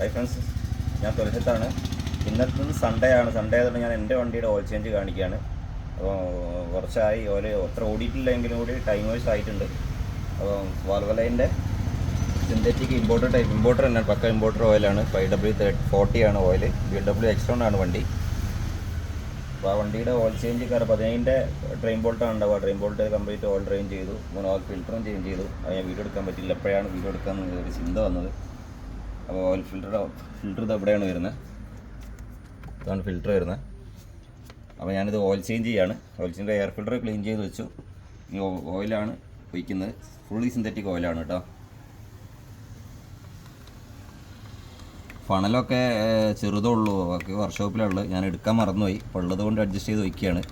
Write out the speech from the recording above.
Hi friends, ഞാൻ തുലസത്താണ്. ഇന്നത്തെ Sunday ആണ്. സൺഡേ ആയതുകൊണ്ട് ഞാൻ എൻ്റെ വണ്ടിയുടെ ഓയിൽ ചേഞ്ച് കാണിക്കുകയാണ്. അപ്പോൾ കുറച്ചായി ഓയിൽ അത്ര ഓടിയിട്ടില്ലെങ്കിലും കൂടി ടൈം വൈസ് ആയിട്ടുണ്ട്. അപ്പോൾ വാൽവലൈൻ്റെ സിന്തറ്റിക് ഇമ്പോർട്ടർ തന്നെ, പക്ക ഇമ്പോർട്ടർ ഓയിലാണ്. 5W40 ആണ് ഓയിൽ. BMW X1 ആണ് വണ്ടി. അപ്പോൾ ആ വണ്ടിയുടെ ഓയിൽ ചേഞ്ച് കാരണം 15 ട്രെയിൻ ബോൾട്ടാണ് ഉണ്ടാവുക. Train bolt complete oil drain ചെയ്തു. 3 ഓയിൽ ഫിൽറ്ററും ചേഞ്ച് ചെയ്തു. അത് ഞാൻ വീഡിയോ എടുക്കാൻ പറ്റില്ല. എപ്പോഴാണ് വീഡിയോ എടുക്കാമെന്ന് ഒരു ചിന്ത വന്നത്. അപ്പോൾ ഓയിൽ ഫിൽറ്റർ ഇത് എവിടെയാണ് വരുന്നത്, ഇതാണ് ഫിൽറ്റർ വരുന്നത്. അപ്പോൾ ഞാനിത് ഓയിൽ ചേഞ്ച് ചെയ്യാണ്. Oil change air filter clean ചെയ്ത് വെച്ചു. ഈ ഓയിലാണ് ഒഴിക്കുന്നത്. ഫുള്ളി സിന്തറ്റിക് ഓയിലാണ് കേട്ടോ. ഫണലൊക്കെ ചെറുതേ ഉള്ളൂ, ബാക്കി വർക്ക്ഷോപ്പിലുള്ളത്. ഞാൻ എടുക്കാൻ മറന്നുപോയി. അപ്പോൾ ഉള്ളത് കൊണ്ട് അഡ്ജസ്റ്റ് ചെയ്ത് വയ്ക്കുകയാണ്.